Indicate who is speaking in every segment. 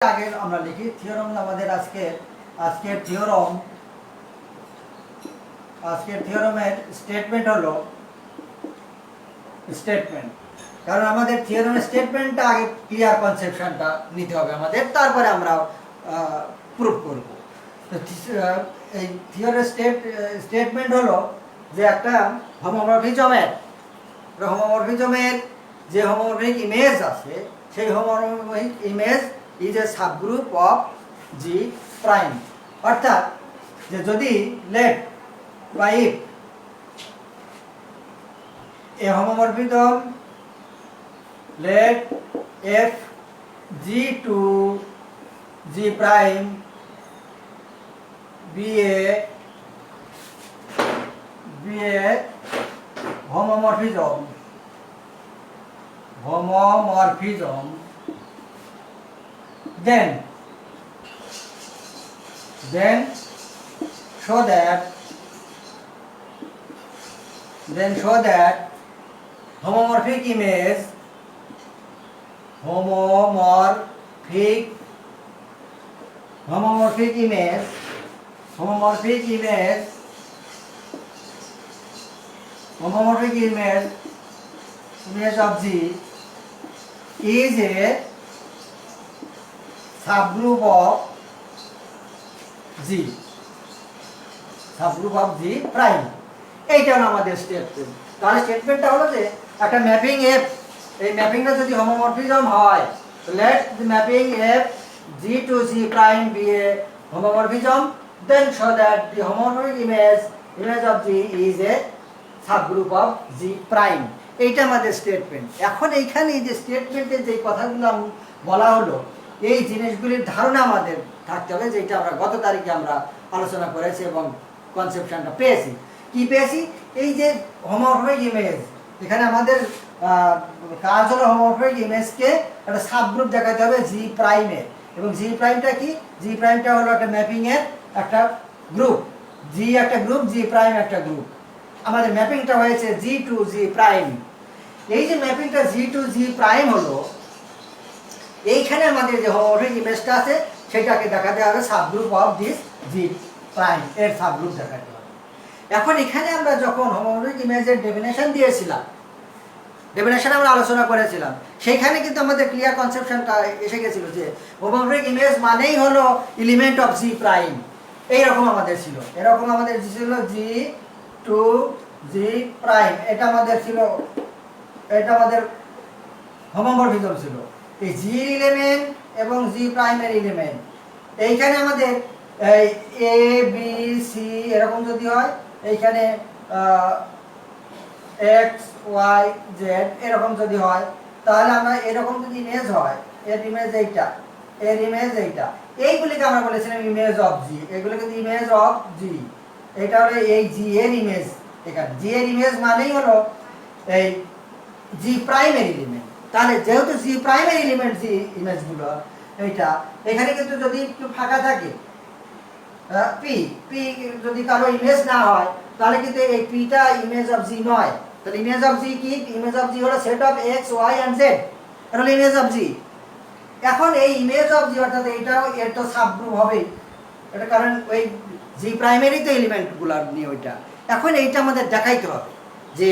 Speaker 1: আগে আমরা লিখি থিওরাম আমাদের আজকের থিওরামের স্টেটমেন্ট হলো স্টেটমেন্ট। কারণ আমাদের থিওরামের স্টেটমেন্টটা আগে ক্লিয়ার কনসেপশনটা নিতে হবে আমাদের, তারপরে আমরা প্রুফ করব। তো এই থিওরের স্টেটমেন্ট হলো যে একটা হোমোমরফিজমের যে হোমোমরফিক ইমেজ আছে, সেই homomorphic image is a subgroup of G prime. অর্থাৎ যে যদি লেট বা if A homomorphism let f g to g prime be a homomorphism then show that homomorphic image image of G is a subgroup of G prime। এইটা হলো আমাদের statement. তাহলে স্টেটমেন্টটা হলো যে একটা ম্যাপিং F, এই ম্যাপিংটা যদি হোমোমরফিজম হয়, let the mapping F G to G prime be a homomorphism, then show that the homomorphic image of G is a subgroup of G prime। এইটা আমাদের স্টেটমেন্ট। এখন এইখানে এই যে স্টেটমেন্টে যে কথাগুলো বলা হলো, এই জিনিসগুলির ধারণা আমাদের থাকতে হবে, যেটা আমরা গত তারিখে আমরা আলোচনা করেছি এবং কনসেপশনটা পেয়েছি। কি পেয়েছি? এই যে হোমোমরফিক ইমেজ, এখানে আমাদের কাজ হলো হোমোমরফিক ইমেজকে একটা সাবগ্রুপ দেখাতে হবে জি প্রাইমে। এবং জি প্রাইমটা কি? জি প্রাইমটা হলো একটা ম্যাপিং এর একটা গ্রুপ। জি একটা গ্রুপ, জি প্রাইম একটা গ্রুপ। আমাদের ম্যাপিংটা হয়েছে জি টু জি প্রাইম। এই যে ম্যাপিংটা জি টু জি প্রাইম হলো, এইখানে আমাদের যে হোমোমরফিক ইমেজটা আছে সেটাকে দেখাতে হবে subgroup of this G prime, এর সাবগ্রুপ দেখাতে হবে। এখন এখানে আমরা যখন হোমোমরফিক ইমেজের ডেফিনেশন দিয়েছিলাম, ডেফিনেশন আমরা আলোচনা করেছিলাম, সেইখানে কিন্তু আমাদের ক্লিয়ার কনসেপশনটা এসে গেছিল যে হোমোমরফিক ইমেজ মানেই হলো এলিমেন্ট অফ জি প্রাইম। এইরকম আমাদের ছিল, এরকম আমাদের ছিল জি টু জি প্রাইম। এটা আমাদের হোমোমরফিজম ছিল। এই জি এলিমেন্ট এবং জি প্রাইমের এলিমেন্ট, এইখানে আমাদের এ বি সি এরকম যদি হয়, এইখানে এক্স ওয়াই জেড এরকম যদি হয়, তাহলে আমরা এরকম যদি ইমেজ হয়, এর ইমেজ এইটা, এর ইমেজ এইটা, এইগুলিকে আমরা বলেছিলাম ইমেজ অফ জি। এগুলো কিন্তু ইমেজ অফ জি। এটা হলো এই জি এর ইমেজ। এখানে জি এর ইমেজ মানেই হলো এই জি প্রাইমের এলিমেন্ট। তাহলে যেহেতু জি প্রাইমের এলিমেন্ট জি ইমেজগুলো এইটা, এখানে কিন্তু যদি একটু ফাঁকা থাকে, পি যদি কারো ইমেজ না হয়, তাহলে কিন্তু এই পিটা ইমেজ অফ জি নয়। তাহলে ইমেজ অফ জি কি? ইমেজ অফ জি হলো set of X Y and Z. এটা হলো ইমেজ অফ জি। এখন এই ইমেজ অফ জি অর্থাৎ এইটাও এর তো সাবগ্রুপ হবেই, এটা কারণ ওই জি প্রাইমারি তো এলিমেন্টগুলো নিয়ে ওইটা। এখন এইটা আমাদের দেখাইতে হবে যে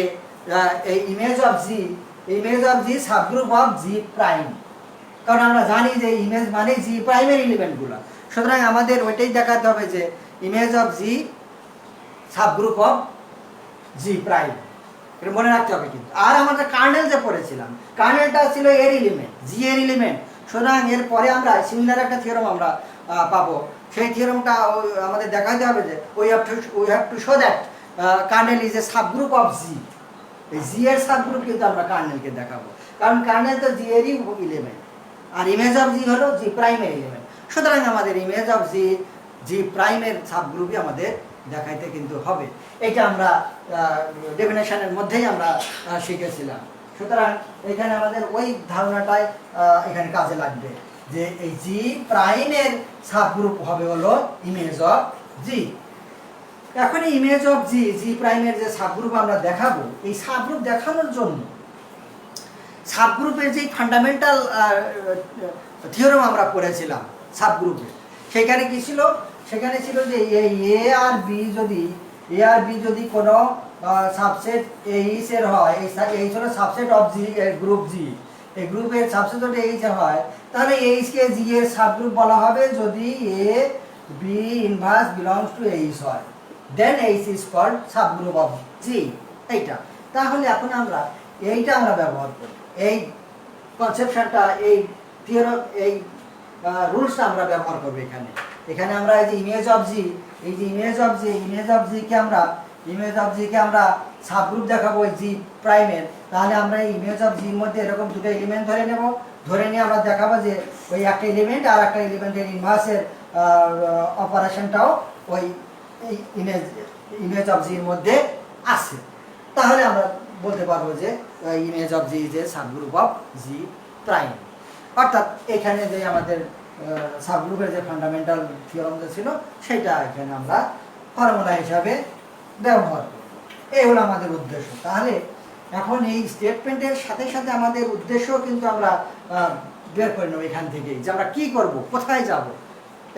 Speaker 1: এই image of G subgroup of G prime. কারণ আমরা জানি যে ইমেজ মানে জি প্রাইমের এলিমেন্টগুলো, সুতরাং আমাদের ওইটাই দেখাতে হবে যে image of G subgroup of G prime. এটা মনে রাখতে হবে কিন্তু। আর আমাদের কার্নেল যে পড়েছিলাম, কার্নেলটা ছিল এর এলিমেন্ট, জি এর এলিমেন্ট। সুতরাং এর পরে আমরা সিমিলার একটা থিওরাম আমরা পাবো। সেই থিওরামটা আমাদের দেখাতে হবে যে we have to show that kernel is a subgroup of G. এই জি এর সাবগ্রুপ কিন্তু আমরা কার্নেলকে দেখাবো, কারণ কার্নেল তো জি এরই element, R image of G হলো জি প্রাইমের এলিমেন্ট। সুতরাং আমাদের ইমেজ অফ জি প্রাইমের সাবগ্রুপই আমাদের দেখাইতে কিন্তু হবে। এটা আমরা ডেফিনেশনের মধ্যেই আমরা শিখেছিলাম। সুতরাং এখানে আমাদের ওই ধারণাটাই এখানে কাজে লাগবে যে এই জি প্রাইমের সাবগ্রুপ হবে হলো ইমেজ অফ জি। এখন এই ইমেজ অফ জি প্রাইমের যে সাবগ্রুপ আমরা দেখাবো, এই সাবগ্রুপ দেখানোর জন্য সাবগ্রুপের যে ফান্ডামেন্টাল থিওরেম আমরা পড়েছিলাম সাবগ্রুপে, সেখানে কি ছিল, সেখানে ছিল যে এই এ আর বি যদি কোনো সাবসেট এইচ এর হয়, এইচ হলো সাবসেট অফ জি, গ্রুপ জি, এই গ্রুপের সাবসেট যদি এইচ হয়, তাহলে এইচ কে জি এর সাবগ্রুপ বলা হবে যদি A B inverse belongs to H হয়, then H is called subgroup of G. এইটা তাহলে এখন আমরা এইটা আমরা ব্যবহার করি, এই কনসেপশনটা, এই থিওরাম, এই রুলসটা আমরা ব্যবহার করব এখানে। এখানে আমরা এই যে ইমেজ অফ জি, এই যে ইমেজ অফ জি কে আমরা সাবগ্রুপ দেখাবো ওই জি প্রাইমের, তাহলে আমরা এই ইমেজ অফ জির মধ্যে এরকম দুটো এলিমেন্ট ধরে নেব, ধরে নিয়ে আমরা দেখাবো যে ওই একটা এলিমেন্ট আর একটা এলিমেন্টের ইনভার্সের অপারেশনটাও ওই ইমেজ অফ জির মধ্যে আছে। তাহলে আমরা বলতে পারবো যে image of G is a subgroup of G prime. অর্থাৎ এখানে যে আমাদের সাবগ্রুপের যে ফান্ডামেন্টাল থিওরাম ছিল সেটা এখানে আমরা ফর্মুলা হিসাবে ব্যবহার করব। এই হলো আমাদের উদ্দেশ্য। তাহলে এখন এই স্টেটমেন্টের সাথে সাথে আমাদের উদ্দেশ্য কিন্তু আমরা বের করে নেব এখান থেকেই, যে আমরা কী করব, কোথায় যাব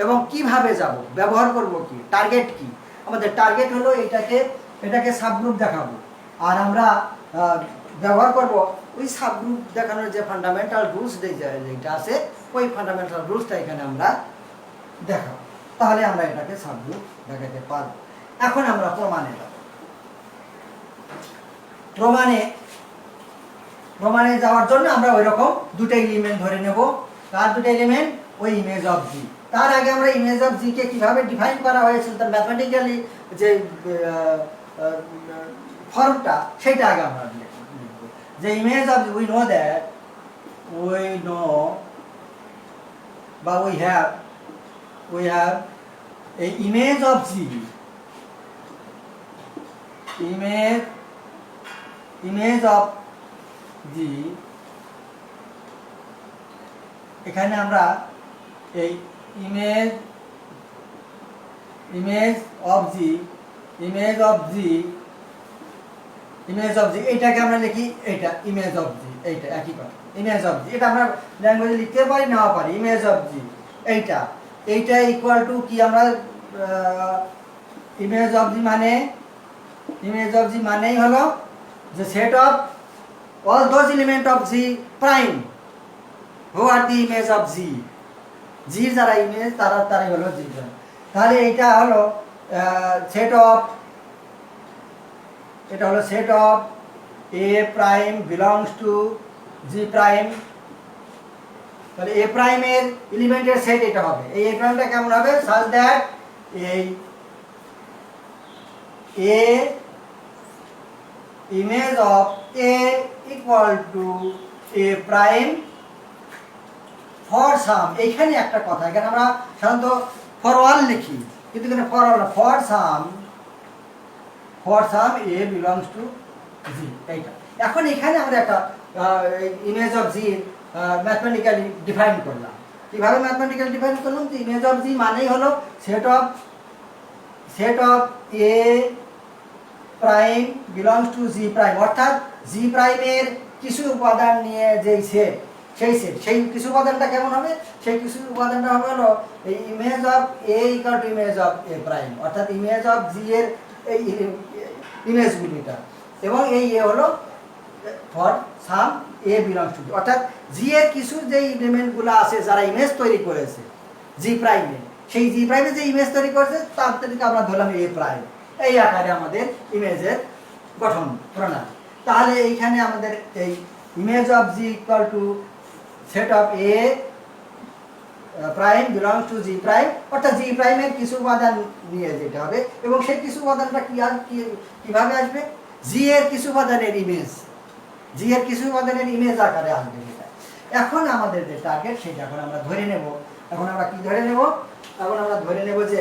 Speaker 1: এবং কিভাবে যাব, ব্যবহার করব কি, টার্গেট কি। আমাদের টার্গেট হলো এটাকে সাবগ্রুপ দেখাবো, আর আমরা ব্যবহার করব ওই সাবগ্রুপ দেখানোর যে ফান্ডামেন্টাল রুলস যেটা আছে, ওই ফান্ডামেন্টাল রুলসটা এখানে আমরা দেখাবো। তাহলে আমরা এটাকে সাবগ্রুপ দেখাতে পারবো। এখন আমরা প্রমাণে যাব। প্রমাণে যাওয়ার জন্য আমরা ওই রকম দুটো এলিমেন্ট ধরে নেব। তার দুটো এলিমেন্ট ওই ইমেজ অফ জি। তার আগে আমরা ইমেজ অফ জি কে কিভাবে ডিফাইন করা হয়েছিল, তার ম্যাথমেটিক্যালি যে ফর্মটা, সেটা আগে আমরা লিখব। যে ইমেজ অফ উই নো বা we have a image of G, image of G, এখানে আমরা এই ইমেজ অফ জি এইটাকে আমরা লিখি, এইটা ইমেজ অফ জি, এইটা একই কথা, ইমেজ অফ জি। এটা আমরা ল্যাঙ্গুয়েজে লিখতে পারি, নাও পারি। ইমেজ অফ জি এইটা ইকুয়াল টু কি, আমরা ইমেজ অফ জি মানেই হলো যে set of all those element of G prime who are the image of G. জির যারা ইমেজ তারাই হলো জি প্রাইম। তাহলে এটা হলো set of A prime belongs to G prime. তাহলে এ প্রাইমের এলিমেন্টের সেট এটা হবে। এই এ প্রাইমটা কেমন হবে, সাচ দ্যাট এই A image of A equal to A prime for some. এইখানে একটা কথা, এখানে আমরা সাধারণত ফর অল লিখি, কিন্তু এখানে ফর অল না, for some A belongs to G. এইটা এখন এখানে আমরা একটা image of G mathematically define করলাম। কিভাবে ম্যাথমেটিক্যালি ডিফাইন করলাম, যে ইমেজ অফ জি মানেই হলো set of A prime belongs to G prime, অর্থাৎ জি প্রাইমের কিছু উপাদান নিয়ে যেই সেট, সেই কিছু উপাদানটা কেমন হবে, সেই কিছু উপাদানটা হবে হলো এই image of A equal to image of A prime, অর্থাৎ ইমেজ অফ জি এর এই ইমেজগুলিটা, এবং এই এ হলো for some A belongs two, অর্থাৎ জি এর কিছু যে এলিমেন্টগুলো আছে যারা ইমেজ তৈরি করেছে জি প্রাইমে, সেই জি প্রাইমে যে ইমেজ তৈরি করেছে তাদেরকে আমরা ধরলাম এ প্রাইম। এই আকারে আমাদের ইমেজের গঠন প্রণালী। তাহলে এইখানে আমাদের এই image of G equal to set of A prime belongs to G prime, অর্থাৎ জি প্রাইমের কিছু উপাদান নিয়ে যেতে হবে, এবং সেই কিছু উপাদানটা কিভাবে আসবে, জি এর কিছু উপাদানের ইমেজ আকারে আসবে সেটা। এখন আমাদের যে টার্গেট সেটা এখন আমরা ধরে নেব। এখন আমরা কি ধরে নেব, এখন আমরা ধরে নেব যে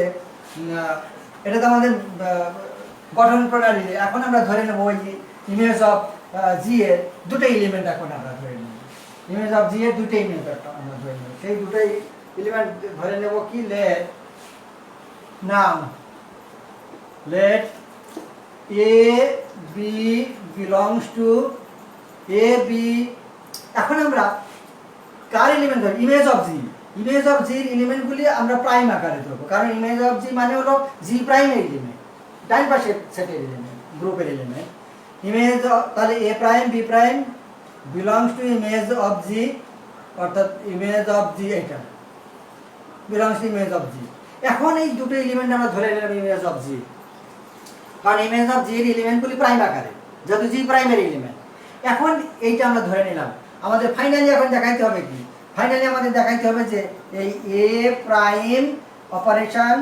Speaker 1: এটা তো আমাদের গঠন প্রণালী। এখন আমরা ধরে নেব ওই ইমেজ অফ জি এর দুটো এলিমেন্ট এখন আমরা ধরে নেব, ইমেজ অফ জি এর দুটো এলিমেন্ট আমরা ধরে নেব। সেই দুটোই এলিমেন্ট ধরে নেব কি, let A B belongs to A B এখন আমরা কার এলিমেন্ট ধরব, image of G. Image of জির এলিমেন্টগুলি আমরা প্রাইম আকারে ধরবো, কারণ ইমেজ অফ জি মানে হলো জি প্রাইমের এলিমেন্ট, ডান পাশের সেটের এলিমেন্ট, গ্রুপের এলিমেন্ট। ইমেজ তাহলে A prime B prime belongs to image of G, অর্থাৎ ইমেজ অফ জি এটা belongs to image of G. এখন এই দুটো এলিমেন্ট আমরা ধরে নিলাম ইমেজ অফ জি, কারণ ইমেজ অফ জির এলিমেন্টগুলি প্রাইম আকারে, যেহেতু জি প্রাইমের এলিমেন্ট। এখন এইটা আমরা ধরে নিলাম। আমাদের ফাইনালি এখন দেখাইতে হবে কি, ফাইনালি আমাদের দেখাইতে হবে যে এই A prime operation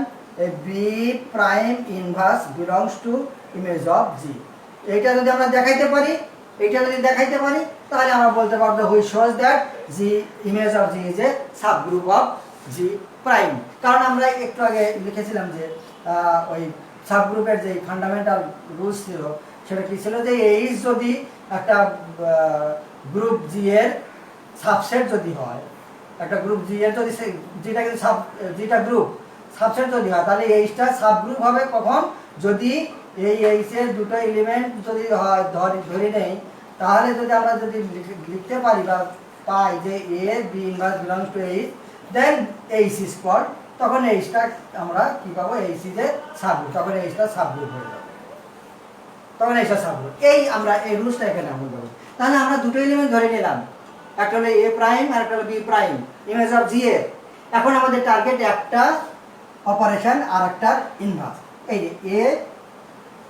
Speaker 1: B prime inverse belongs to image of G. এইটা যদি আমরা দেখাইতে পারি, তাহলে আমরা বলতে পারবো which shows that G image of G is a subgroup of G prime. কারণ আমরা একটু আগে লিখেছিলাম যে ওই সাবগ্রুপের যে ফান্ডামেন্টাল রুলস ছিল সেটা কি ছিল, যে এইচ যদি একটা গ্রুপ জি এর সাবসেট যদি হয়, একটা গ্রুপ জি এর যদি যেটা কিন্তু যেটা গ্রুপ সাবসেট যদি হয়, তাহলে এইচটা সাবগ্রুপ হবে কখন, যদি এই এইচ এর দুটো এলিমেন্ট যদি হয় ধরে নেই, তাহলে যদি আমরা যদি লিখতে পারি বা পাই যে A B inverse belongs to H, then H is called, তখন এইচটা আমরা কি পাবো, এইচ ইজ এ সাবগ্রুপ, তখন এইচটা সাবগ্রুপ হয়ে যাবে, তখন এইচটা সাবগ্রুপ। এই আমরা এই রুলসটা এখানে আমল করব। তাহলে আমরা দুটো এলিমেন্ট ধরে নিলাম, একটা হলো এ প্রাইম আর একটা হলো B prime, image of G এর। এখন আমাদের টার্গেট একটা অপারেশন আর একটা ইনভার্স। এই যে এ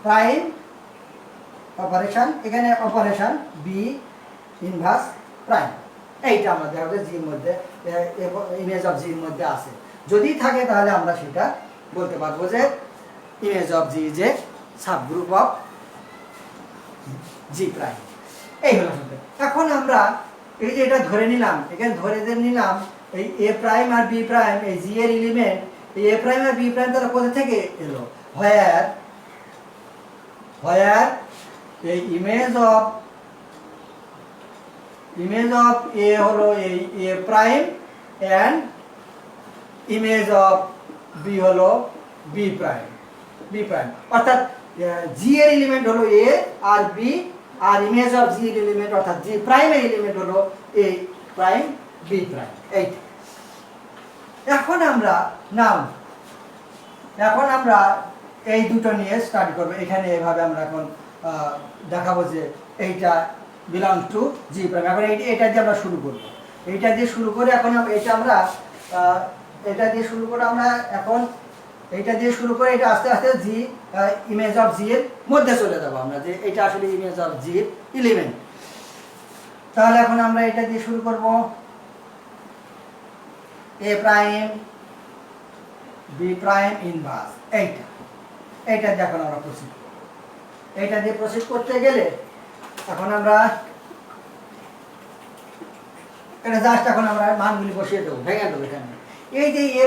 Speaker 1: প্রাইম অপারেশন, এখানে অপারেশন বি ইনভার্স প্রাইম, এইটা আমরা দেখাবো জির মধ্যে, ইমেজ অফ জির মধ্যে আছে। যদি থাকে তাহলে আমরা সেটা বলতে পারবো যে image of G is a subgroup of G prime. এই হলো সত্যি। এখন আমরা এই যে এটা ধরে নিলাম, এখানে ধরে নিলাম এই A prime R B prime, এই জি এর এলিমেন্ট, এই A prime R B prime তারা কোথা থেকে এলো, হোয়ার এই ইমেজ অফ এ হলো এই A prime and image of B হলো বি প্রাইম, অর্থাৎ জি এর এলিমেন্ট হলো এ আর বি, আর ইমেজ অফ জি এর এলিমেন্ট অর্থাৎ জি প্রাইমের এলিমেন্ট হলো এ প্রাইম বি প্রাইম। এইটা এখন আমরা এই দুটো নিয়ে স্টাডি করবো। এখানে এভাবে আমরা এখন দেখাবো যে এইটা বিলং টু জি প্রাইম। এখন এটা দিয়ে আমরা শুরু করব, এইটা দিয়ে শুরু করে এখন এটা দিয়ে শুরু করে আমরা এখন এইটা দিয়ে শুরু করে এটা আস্তে আস্তে জি ইমেজ অফ জি এর মধ্যে চলে যাবো আমরা, যে এটা আসলে ইমেজ অফ জি এর এলিমেন্ট। তাহলে এখন আমরা এটা দিয়ে শুরু করব, এ প্রাইম বি প্রাইম ইনভার্স, এইটা দিয়ে এখন আমরা প্রসিড করব। এইটা দিয়ে প্রসিড করতে গেলে এখন আমরা এটা জাস্ট এখন আমরা মানগুলি বসিয়ে দেবো, ভেঙে দেবো। এখানে এই যে এ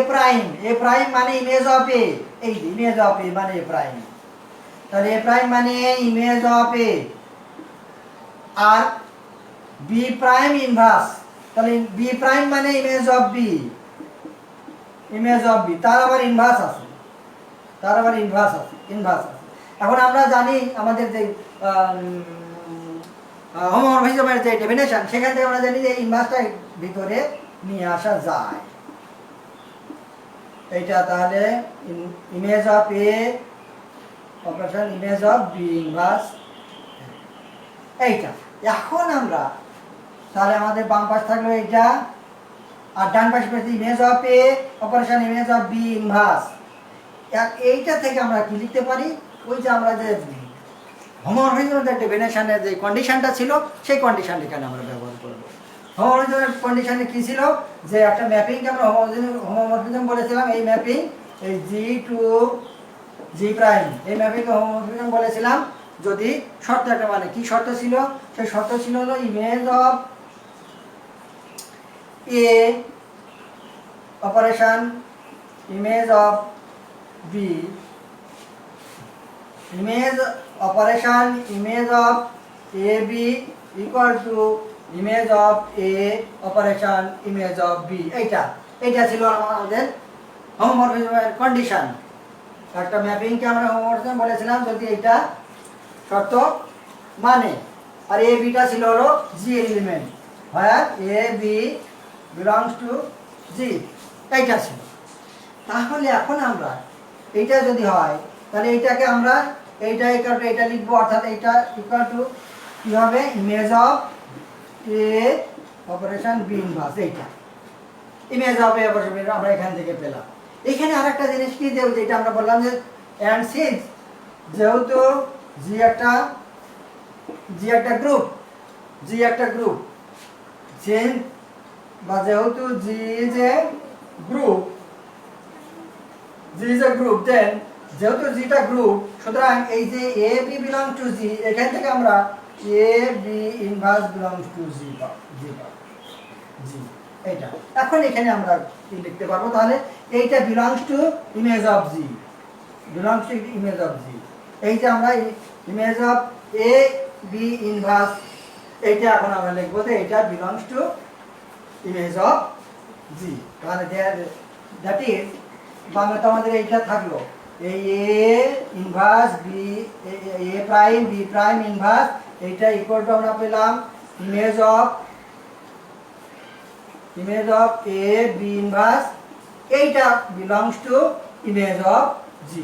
Speaker 1: প্রাইম মানে ইমেজ অফ এ, এই যে ইমেজ অফ এ মানে এ প্রাইম, তাহলে এ প্রাইম মানে ইমেজ অফ এ, আর বি প্রাইম ইনভার্স, তাহলে বি প্রাইম মানে ইমেজ অফ বি, তার আবার ইনভার্স আছে, এখন আমরা জানি আমাদের যে হোমোমরফিজমের যে ডেফিনেশন, সেখান থেকে আমরা জানি যে ইনভার্সটা ভিতরে নিয়ে আসা যায়। এইটা তাহলে image of A operation image of B inverse, এইটা। এখন আমরা তাহলে আমাদের বাম পাশ থাকলো এইটা, আর ডান পাশে পেয়েছি image of A operation image of B inverse. এইটা থেকে আমরা কি লিখতে পারি, ওই যে আমরা যে হোমোমরফিজমের ডেফিনেশনের যে কন্ডিশনটা ছিল, সেই কন্ডিশনটা এখানে আমরা ব্যবহার করব। হোমোমরফিজমের কন্ডিশনে কি ছিল, যে একটা ম্যাপিংকে আমরা হোমোমরফিজম বলেছিলাম, এই ম্যাপিং এই জি টু জি প্রাইম, এই ম্যাপিংকে হোমোমরফিজম বলেছিলাম যদি শর্ত একটা, মানে কি শর্ত ছিল, সেই শর্ত ছিল হলো image of A operation image of B, image operation image of A B equal to image of A operation image of B. এইটা ছিল আমাদের হোমোমরফিজমের কন্ডিশন। একটা ম্যাপিংকে আমরা হোমোমরফিজম বলেছিলাম যদি এইটা শর্ত মানে, আর এ বিটা ছিল হলো জি element, where a b belongs to g এইটা ছিল। তাহলে এখন আমরা এইটা যদি হয় তাহলে এইটাকে আমরা এইটা ইকুয়াল টু এটা লিখবো, অর্থাৎ এইটা ইকুয়াল টু কি হবে, image of A operation B inverse, এইটা image of A operation B আমরা এখান থেকে পেলাম। এখানে আরেকটা জিনিস কি, যেটা আমরা বললাম যে অ্যান্ড সিন্স যেহেতু জি একটা গ্রুপ চেন বা যেহেতু জি ইজ এ গ্রুপ দেন যেহেতু জিটা গ্রুপ, সুতরাং এই যে A B belong to G, এখান থেকে আমরা A B inverse belong to G এইটা। এখন এখানে আমরা কি লিখতে পারবো, তাহলে এইটা belongs to image of G, এই যে আমরা image of A B inverse, এইটা এখন আমরা লিখবো যে এটা belongs to image of G. তাহলে দ্যাট ইজ বাংলাতে আমাদের এইটা থাকলো, এই A inverse B, A prime B prime inverse, এইটা ইকুয়াল টু আমরা পেলাম image of A B inverse, এইটা belongs to image of G,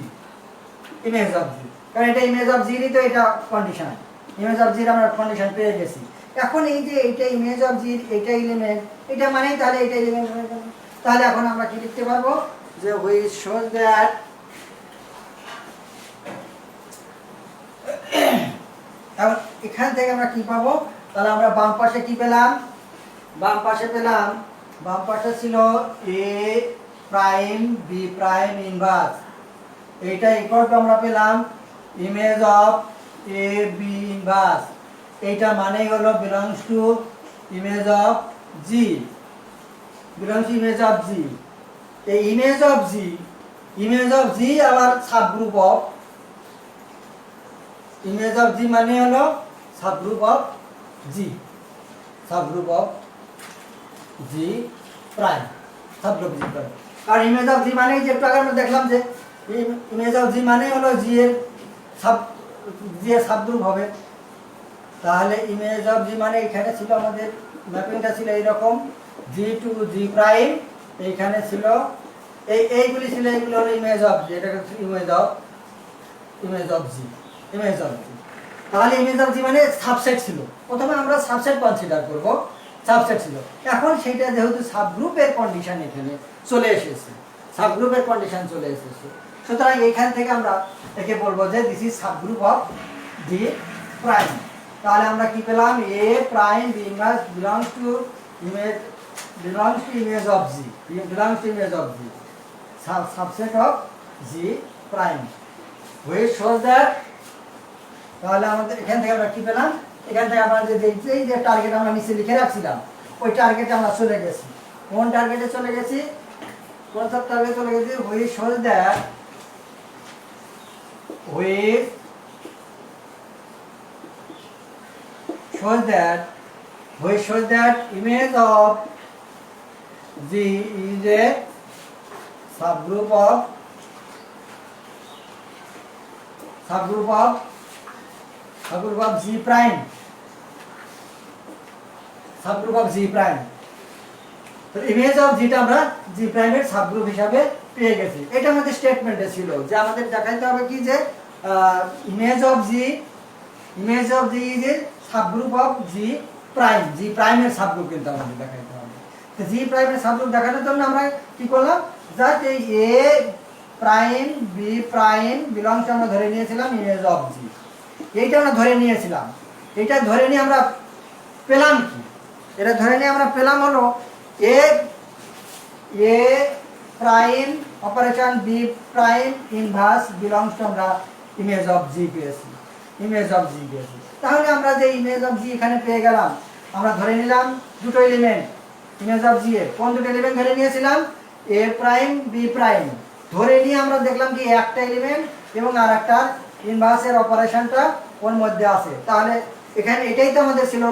Speaker 1: কারণ এটা ইমেজ অফ জিরই তো এটা কন্ডিশন, ইমেজ অফ জির আমরা কন্ডিশন পেয়ে গেছি। এখন এই যে এইটা ইমেজ অফ জির, এইটা এলিমেন্ট, এটা মানে তাহলে এটা এলিমেন্ট হয়ে গেল। তাহলে এখন আমরা কি লিখতে পারবো, যে which shows that এখন এখান থেকে আমরা কি পাবো, তাহলে আমরা বাম পাশে কি পেলাম, বাম পাশে ছিল A prime B prime inverse, এইটা ইকুয়াল টু আমরা পেলাম image of A B inverse, এইটা মানে হলো belongs to image of G, এই ইমেজ অফ জি আবার subgroup of, image of G মানে হলো সাবগ্রুপ অফ জি প্রাইম, আর ইমেজ অফ জি মানে যে একটু আগে আমরা দেখলাম যে ইমেজ অফ জি মানে হলো জি এর সাবগ্রুপ হবে। তাহলে ইমেজ অফ জি মানে এখানে ছিল আমাদের ম্যাপিংটা ছিল এইরকম, জি টু জি প্রাইম, এইখানে ছিল এইগুলি ছিল, এইগুলো হলো ইমেজ অফ জি, এটা ইমেজ অফ জি। তাহলে ইমেজ অফ জি মানে সাবসেট ছিল, প্রথমে আমরা সাবসেট কনসিডার করব, সাবসেট ছিল। এখন সেটা যেহেতু সাবগ্রুপের কন্ডিশন এখানে চলে এসেছে, সুতরাং এইখান থেকে আমরা একে বলবো যে this is subgroup of G prime. তাহলে আমরা কি পেলাম, A prime B inverse belongs to image of G, subset of G prime, which shows that, তাহলে আমাদের এখান থেকে আমরা কি পেলাম, এখান থেকে আমরা যে টার্গেট আমরা নিচে লিখে রাখছিলাম, ওই টার্গেটে আমরা চলে গেছি। কোন টার্গেটে চলে গেছি, which shows that image of G is a subgroup of G prime, তো ইমেজ অফ জিটা আমরা জি প্রাইমের সাবগ্রুপ হিসাবে পেয়ে গেছি। এটা আমাদের স্টেটমেন্টে ছিল যে আমাদের দেখাইতে হবে কি, যে image of G is a subgroup of G প্রাইমের সাবগ্রুপ কিন্তু আমাদের দেখাইতে হবে। তো জি প্রাইমের সাবগ্রুপ দেখানোর জন্য আমরা কি করলাম, জাস্ট এই A prime B prime belongs আমরা ধরে নিয়েছিলাম ইমেজ অফ জি, এইটা আমরা ধরে নিয়েছিলাম। এটা ধরে নিয়ে আমরা পেলাম কি, এটা ধরে নিয়ে আমরা পেলাম হলো A prime operation B prime inverse belongs to আমরা ইমেজ অফ জি পেয়েছি। তাহলে আমরা যে ইমেজ অফ জি এখানে পেয়ে গেলাম, আমরা ধরে নিলাম দুটো এলিমেন্ট ইমেজ অফ জি এর। কোন দুটো এলিমেন্ট ধরে নিয়েছিলাম, এ প্রাইম বি প্রাইম ধরে নিয়ে আমরা দেখলাম কি একটা এলিমেন্ট এবং আর একটা ইনভার্সের অপারেশনটা ওর মধ্যে আছে। তাহলে এখানে এটাই তো আমাদের ছিল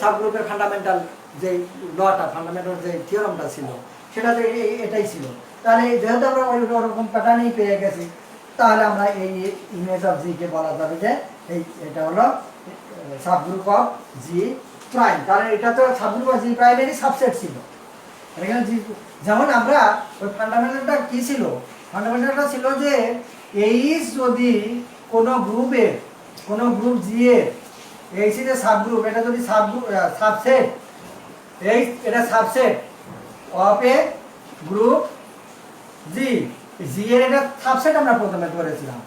Speaker 1: সাবগ্রুপের ফান্ডামেন্টাল যে লটা, ফান্ডামেন্টাল যে থিওরামটা ছিল, সেটা তো এটাই ছিল। তাহলে যেহেতু আমরা ওরকম প্যাটার্নই পেয়ে গেছি, তাহলে আমরা এই ইমেজ অফ জি কে বলা যাবে যে এটা হলো সাবগ্রুপ অফ জি প্রাইম, কারণ এটা তো সাবগ্রুপ অফ জি প্রাইমেরই সাবসেট ছিল। এখানে যেমন আমরা ওই ফান্ডামেন্টালটা কি ছিল, ফান্ডামেন্টালটা ছিল যে এইচ যদি কোনো গ্রুপের, কোনো গ্রুপ জি এর, এইচ যে সাবগ্রুপ, এটা যদি সাবসেট, এইচ এটা subset of A group G, G এর এটা সাবসেট আমরা প্রথমে ধরেছিলাম,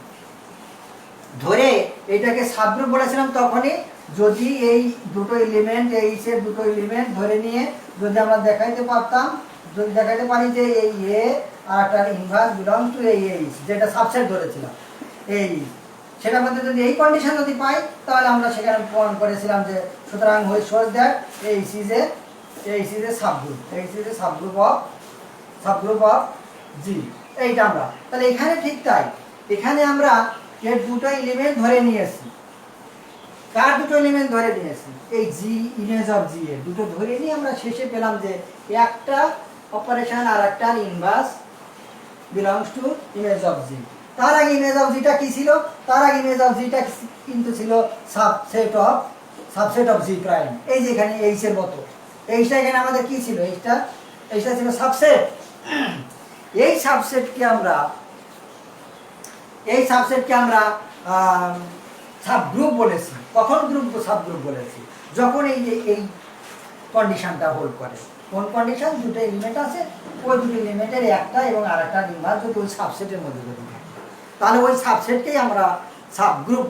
Speaker 1: ধরে এটাকে সাবগ্রুপ বলেছিলাম তখনই যদি এই দুটো এলিমেন্ট, এইচ এর দুটো এলিমেন্ট ধরে নিয়ে যদি আমরা দেখাইতে পারতাম, যদি দেখাইতে পারি যে এই এ আর একটা ইনভার্স বিলং টু এই এইচ, যেটা সাবসেট ধরেছিলাম এই, সেটার মধ্যে যদি এই কন্ডিশন যদি পাই তাহলে আমরা সেখানে প্রমাণ করেছিলাম যে সুতরাং which shows that H is a subgroup, H is a subgroup of G. এইটা আমরা তাহলে এখানে ঠিক তাই, এখানে আমরা এর দুটো এলিমেন্ট ধরে নিয়েছি। কার দুটো এলিমেন্ট ধরে নিয়েছি? এই জি, ইমেজ অফ জি এর দুটো ধরে নিয়ে আমরা শেষে পেলাম যে একটা অপারেশন আর একটা inverse belongs to image of G. তার আগে ইমেজ অফ জিটা কি ছিল? তার আগে ইমেজ অফ জিটা কিন্তু ছিল সাবসেট অফ জি প্রাইম। এই যে এখানে এইচ এর মতো, এইচটা এখানে আমাদের কি ছিল? এইচটা ছিল সাবসেট। এই সাবসেটকে আমরা সাবগ্রুপ বলেছি। কখন সাবগ্রুপ বলেছি? যখন এই কন্ডিশনটা হোল্ড করে। কোন কন্ডিশন? দুটো এলিমেন্ট আছে, ওই দুটো এলিমেন্টের একটা এবং আরেকটা ইনভার্স যদি ওই সাবসেটের মধ্যে যদি থাকে, তাহলে ওই সাবসেটকেই আমরা সাবগ্রুপ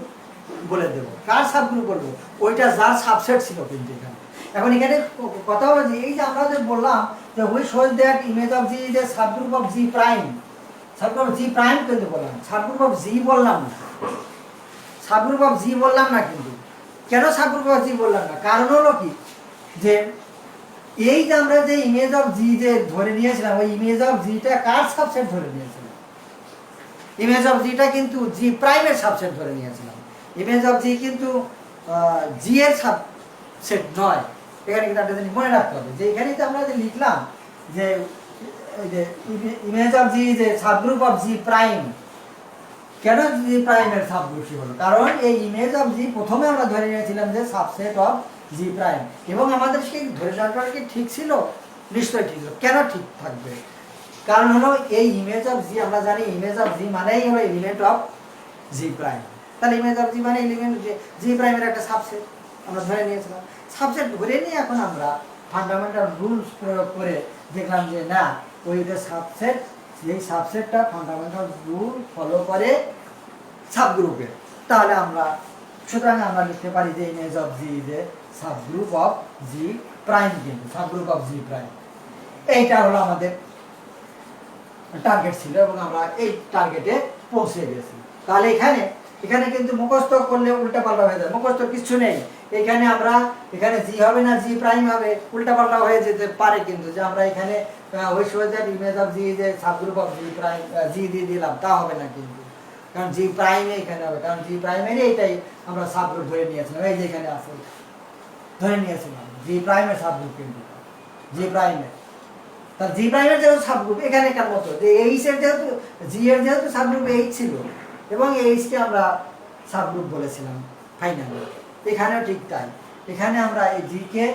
Speaker 1: বলে দেবো। কার সাবগ্রুপ বলবো? ওইটা যার সাবসেট ছিল। কিন্তু এখন এখানে কথা হলো যে এই যে আমরা যে বললাম যে we shows that image of G is a subgroup of G prime, subgroup of G prime কিন্তু বললাম, সাবগ্রুপ অফ জি বললাম না, সাবগ্রুপ অফ জি বললাম না। কিন্তু কেন সাবগ্রুপ অফ জি বললাম না? কারণ হলো কি যে এই যে আমরা যে ইমেজ অফ জি যে ধরে নিয়েছিলাম, ওই ইমেজ অফ জিটা কার সাবসেট ধরে নিয়েছিলাম? ইমেজ অফ জিটা কিন্তু জি প্রাইমের সাবসেট ধরে নিয়েছিলাম। ইমেজ অফ জি কিন্তু জি এর সাবসেট নয়। এখানে কিন্তু একটা জিনিস মনে রাখতে হবে যে এখানে তো আমরা যে লিখলাম যে ইমেজ অফ জি যে সাবগ্রুপ অফ জি প্রাইম। কেন জি প্রাইমের সাবগ্রুপ হলো? কারণ এই ইমেজ অফ জি প্রথমে আমরা ধরে নিয়েছিলাম যে সাবসেট অফ জি প্রাইম, এবং আমাদের সেই ধরে নেওয়াটা কি ঠিক ছিল? নিশ্চয়ই ঠিক ছিল। কেন ঠিক থাকবে? কারণ হলো এই ইমেজ অফ জি, আমরা জানি ইমেজ অফ জি মানেই হলো এলিমেন্ট অফ জি প্রাইম। তাহলে ইমেজ অফ জি মানে এলিমেন্ট জি প্রাইমের একটা সাবসেট আমরা ধরে নিয়েছিলাম। সাবসেট ধরে নিয়ে এখন আমরা ফান্ডামেন্টাল রুলস প্রয়োগ করে দেখলাম যে না, ওইটা সাবসেট, এই সাবসেটটা ফান্ডামেন্টাল রুল ফলো করে সাবগ্রুপে। তাহলে আমরা সুতরাং আমরা লিখতে পারি যে image of G is a subgroup of G prime, কিন্তু সাবগ্রুপ অফ জি প্রাইম। এইটা হলো আমাদের টার্গেট ছিল এবং আমরা এই টার্গেটে পৌঁছে গেছি। তাহলে এখানে কিন্তু মুখস্থ করলে উল্টাপাল্টা হয়ে যায়, মুখস্থ কিছু নেই। এখানে জি হবে না জি প্রাইম হবে, উল্টাপাল্টা হয়ে যেতে পারে। কিন্তু যে আমরা এখানে ওই সোজা ইমেজ অফ জি যে সাবগ্রুপ অফ জি প্রাইম জি দিয়ে দিলাম, তা হবে না কিন্তু, কারণ জি প্রাইমে এখানে হবে, কারণ জি প্রাইমের এইটাই আমরা সাবগ্রুপ ধরে নিয়েছিলাম। এই যে এখানে আছে ধরে নিয়েছিলাম জি প্রাইমের সাবগ্রুপ, কিন্তু জি প্রাইমের, তার জি প্রাইমের যেহেতু সাবগ্রুপ এখানেকার মতো যে এইচ এর যেহেতু জি এর যেহেতু সাবগ্রুপ এইচ ছিল এবং এইচকে আমরা সাবগ্রুপ বলেছিলাম ফাইনালি। এখানেও ঠিক তাই, এখানে আমরা এই জিকে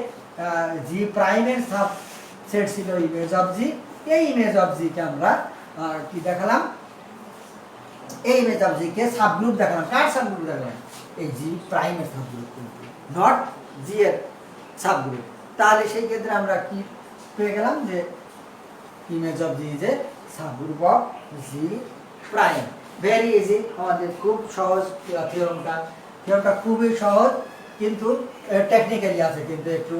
Speaker 1: জি প্রাইমের সাবসেট ছিল ইমেজ অফ জি। এই ইমেজ অফ জিকে আমরা কি দেখালাম? এই ইমেজ অফ জিকে সাবগ্রুপ দেখালাম। কার সাবগ্রুপ দেখালাম? এই জি প্রাইমের সাবগ্রুপ, কিন্তু নট জি এর সাবগ্রুপ। তাহলে সেই ক্ষেত্রে আমরা কি পেয়ে গেলাম যে image of G is a subgroup of G prime. Very easy, আমাদের খুব সহজ থিওরামটা খুবই সহজ, কিন্তু টেকনিক্যালি আছে, কিন্তু একটু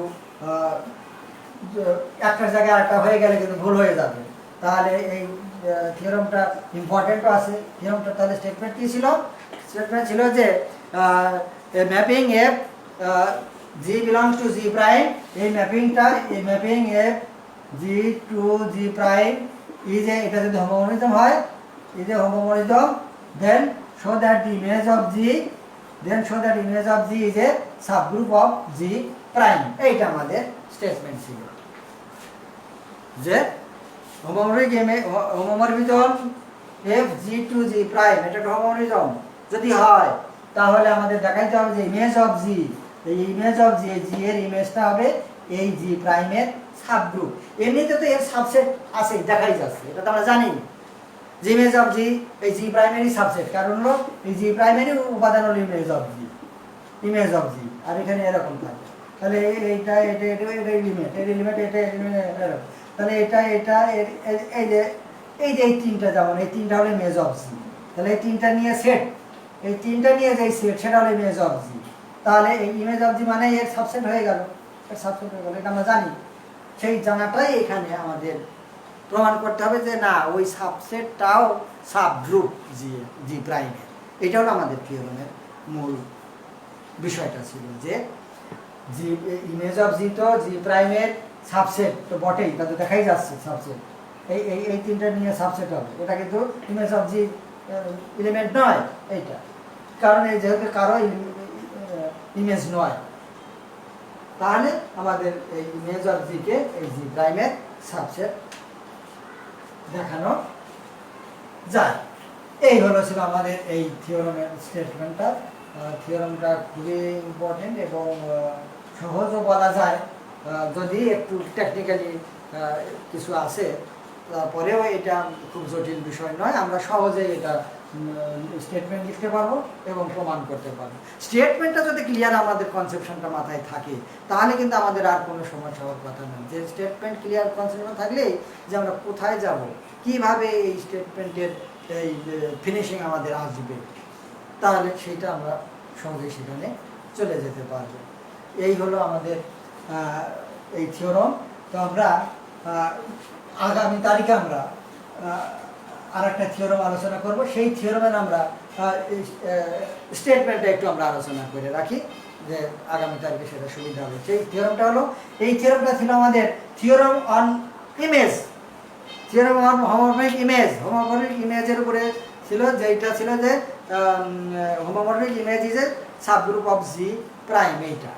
Speaker 1: একটা জায়গায় একটা হয়ে গেলে কিন্তু ভুল হয়ে যাবে। তাহলে এই থিওরামটা ইম্পর্টেন্টও আছে। থিওরামটা তাহলে স্টেটমেন্ট কি ছিল? স্টেটমেন্ট ছিল যে mapping F G belongs to G prime, এই mapping F G to G prime is a, এটা যদি হোমোমরফিজম হয়, is a homomorphism, then show that the image of G is a subgroup of G prime. এইটা আমাদের statement ছিল যে homomorphism f G to G prime, এটা একটা homomorphism যদি হয় তাহলে আমাদের দেখাইতে হবে যে ইমেজ অফ G এই ইমেজ অফ জি, জি এর ইমেজটা হবে এই জি প্রাইমের সাবগ্রুপ। এমনিতে তো এর সাবসেট আছে, দেখাই যাচ্ছে, এটা তো আমরা জানি। জি ইমেজ অফ জি এই জি প্রাইমেরই সাবসেট, কারণ হলো এই জি প্রাইমেরই উপাদান হলো image of G, image of G. আর এখানে এরকম থাকে, তাহলে এইটা এটা এটা এটা এলিমেন্ট, এর এলিমেন্ট এটা এলিমেন্ট এরকম, তাহলে এটা এটা এই যে এই তিনটা, যেমন এই তিনটা হলো ইমেজ অফ জি, তাহলে এই তিনটা নিয়ে সেট, এই তিনটা নিয়ে যে সেট সেটা হলো ইমেজ অফ জি। তাহলে এই ইমেজ অফ জি মানে এর সাবসেট হয়ে গেল, এর সাবসেট হয়ে গেল, এটা আমরা জানি। সেই জানাটাই এখানে আমাদের প্রমাণ করতে হবে যে না, ওই সাবসেটটাও সাবগ্রুপ জি, জি প্রাইমের। এটা হলো আমাদের থিওরেমের মূল বিষয়টা ছিল, যে জি ইমেজ অফ জি তো জি প্রাইমের সাবসেট তো বটেই, তাতে দেখাই যাচ্ছে সাবসেট, এই এই এই তিনটা নিয়ে সাবসেট হবে। এটা কিন্তু ইমেজ অফ জি এলিমেন্ট নয় এইটা, কারণ এই যেহেতু কারো ইমেজ নয়, তাহলে আমাদের এই ইমেজ অফ জি কে এই জি প্রাইমের সাবসেট দেখানো যায়। এই হলো ছিল আমাদের এই থিওরেমের স্টেটমেন্টটা। থিওরেমটা খুবই ইম্পর্টেন্ট এবং সহজও বলা যায়, যদি একটু টেকনিক্যালি কিছু আছে, তারপরেও এটা খুব জটিল বিষয় নয়, আমরা সহজেই এটা স্টেটমেন্ট লিখতে পারবো এবং প্রমাণ করতে পারবো। স্টেটমেন্টটা যদি ক্লিয়ার আমাদের কনসেপশনটা মাথায় থাকে, তাহলে কিন্তু আমাদের আর কোনো সমস্যা হওয়ার কথা নয়। যে স্টেটমেন্ট ক্লিয়ার কনসেপশন থাকলেই যে আমরা কোথায় যাব, কিভাবে এই স্টেটমেন্টের এই ফিনিশিং আমাদের আসবে, তাহলে সেইটা আমরা সহজেই সেখানে চলে যেতে পারবো। এই হলো আমাদের এই থিওরম। তো আমরা আগামী তারিখে আমরা আর একটা থিওরম আলোচনা করব। সেই থিওরমের আমরা স্টেটমেন্টটা একটু আমরা আলোচনা করে রাখি, যে আগামী তারিখে সেটা সুবিধা হবে। সেই থিওরমটা হলো, এই থিওরমটা ছিল আমাদের theorem on image, theorem on homomorphic image. Homomorphic ইমেজের উপরে ছিল, যেটা ছিল যে homomorphic image is a subgroup of G prime. এইটা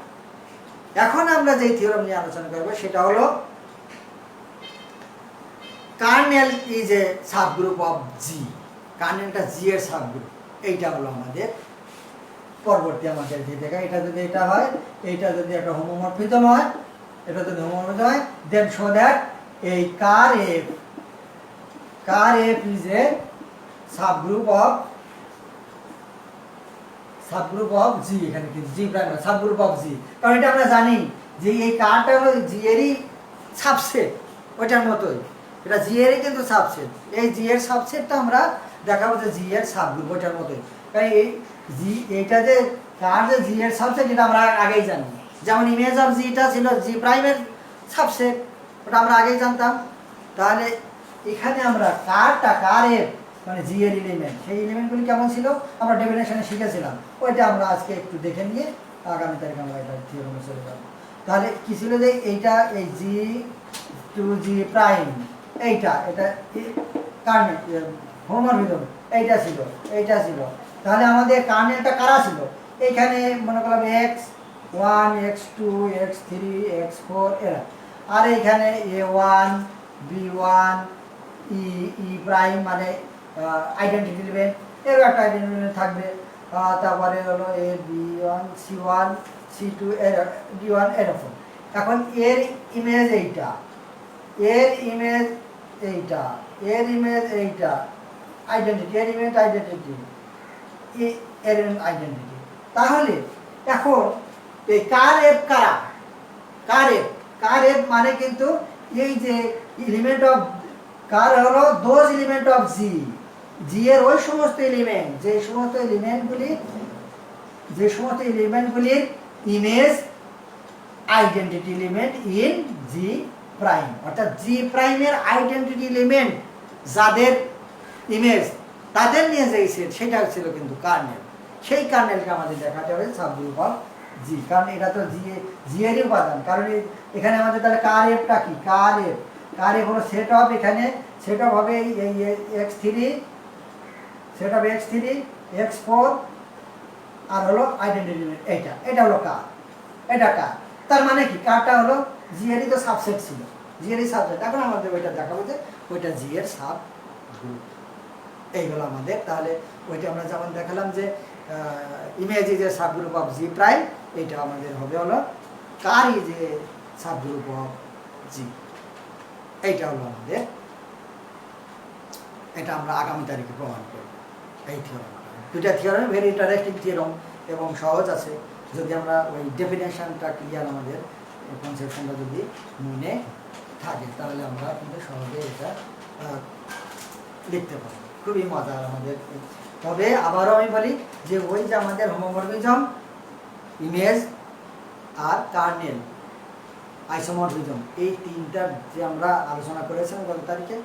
Speaker 1: এখন আমরা যে থিওরম নিয়ে আলোচনা করব সেটা হলো kernel is a subgroup of G. কার্নেলটা জি এর সাবগ্রুপ, এইটা হলো আমাদের পরবর্তী আমাদের যে দেখা। এটা যদি এটা হয়, এইটা যদি একটা হোমোমরফিজম হয়, এটা যদি হোমোমরফিজম হয়, দেন শো দ্যাট এই ker F is a subgroup of G. এখানে কিন্তু G prime subgroup of G, কারণ এটা আমরা জানি যে এই কারটা হলো জি এরই সাবসেট, ওইটার মতোই এটা জি এরই কিন্তু সাবসেট। এই জি এর সাবসেটটা আমরা দেখাবো যে জি এর সাবগ্রুপ, ওইটার মতোই। কারণ এই জি, এইটা যে কার যে জি এর সাবসেট, এটা আমরা আগেই জানি। যেমন ইমেজ অফ জিটা ছিল জি প্রাইমের সাবসেট, ওটা আমরা আগেই জানতাম। তাহলে এখানে আমরা কার এফ মানে জি এর এলিমেন্ট, সেই এলিমেন্টগুলি কেমন ছিল আমরা ডেফিনেশনে শিখেছিলাম, ওইটা আমরা আজকে একটু দেখে নিয়ে আগামী তারিখে আমরা এটা থিওরেমে চলে যাব। তাহলে কি ছিল যে এইটা এই জি টু জি প্রাইম, এইটা এটা কার্নেল হোমোমরফিজম, এইটা ছিল। তাহলে আমাদের কার্নেলটা কারা ছিল, এইখানে মনে করলাম x1 x2 x3 x4 এরা, আর এইখানে a1 b1 ই প্রাইম মানে আইডেন্টিটি এলিমেন্ট, এরও একটা আইডেন্টিটি এলিমেন্ট থাকবে। তারপরে হলো এ বি1 সি1 সি2 ডি1 এরকম। এখন এর ইমেজ এইটা, এর ইমেজ এইটা, এর ইমেজ এইটা, আইডেন্টিটি, এর ইমেজ আইডেন্টিটি, এর আইডেন্টিটি। তাহলে এখন এই কার এফ কারা, কার এফ মানে কিন্তু এই যে এলিমেন্ট অফ কার হলো those element of G, G এর ওই সমস্ত এলিমেন্ট, যে সমস্ত এলিমেন্টগুলির image identity element in G prime, অর্থাৎ জি প্রাইমের আইডেন্টিটি এলিমেন্ট যাদের ইমেজ, তাদের নিয়ে যে সেট, সেটা ছিল কিন্তু কার্নেল। সেই কার্নেলকে আমাদের দেখাতে হবে সাবগ্রুপ অফ জি, কারণ এটা তো জি এরই উপাদান। কারণ এখানে আমাদের তাহলে কার এফটা কি, কার এফ হলো সেট অফ, এখানে সেট অফ হবে এই x3, set of x3 x4 আর হলো আইডেন্টিটি এটা হলো কার, এটা কার। তার মানে কি, কারটা হলো জি এরই তো সাবসেট ছিল, জি এরই সাবসেট। এখন আমাদের ওইটা দেখাবো যে ওইটা জি এর সাব গ্রুপ, এইগুলো আমাদের। তাহলে ওইটা আমরা যেমন দেখালাম যে image is a subgroup of G prime, এইটা আমাদের হবে হলো ker is a subgroup of G. এইটা হলো আমাদের, এটা আমরা আগামী তারিখে প্রমাণ করব এই থিওরামটা। দুইটা থিওরাম ভেরি ইন্টারেস্টিং থিওরাম এবং সহজ আছে, যদি আমরা ওই ডেফিনেশনটা ক্লিয়ার, আমাদের কনসেপশনটা যদি মনে থাকে, তাহলে আমরা কিন্তু সহজে এটা লিখতে পারবো। খুবই মজার আমাদের। তবে আবারও আমি বলি যে ওই যে আমাদের হোমোমরফিজম, ইমেজ আর কার্নেল, আইসোমরফিজম, এই তিনটার যে আমরা আলোচনা করেছিলাম গত তারিখে,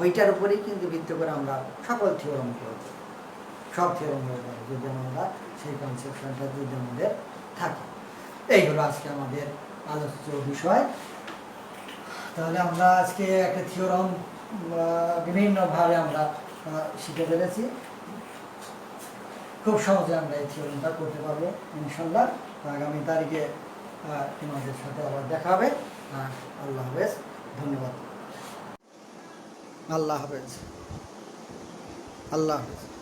Speaker 1: ওইটার উপরেই কিন্তু ভিত্তি করে আমরা সকল থিওরাম করব, সব থিওরাম হয়ে যাবে যদি আমরা সেই কনসেপশনটা যদি আমাদের থাকে। এই হলো আজকে আমাদের আলোচ্য বিষয়। তাহলে আমরা আজকে একটা থিওরাম বিভিন্নভাবে আমরা শিখে ফেলেছি। খুব সহজে আমরা এই থিওরামটা করতে পারবো ইনশাল্লাহ। আগামী তারিখে তোমাদের সাথে আবার দেখা হবে। আল্লাহ হাফেজ, ধন্যবাদ। আল্লাহ হাফেজ, আল্লাহ হাফেজ।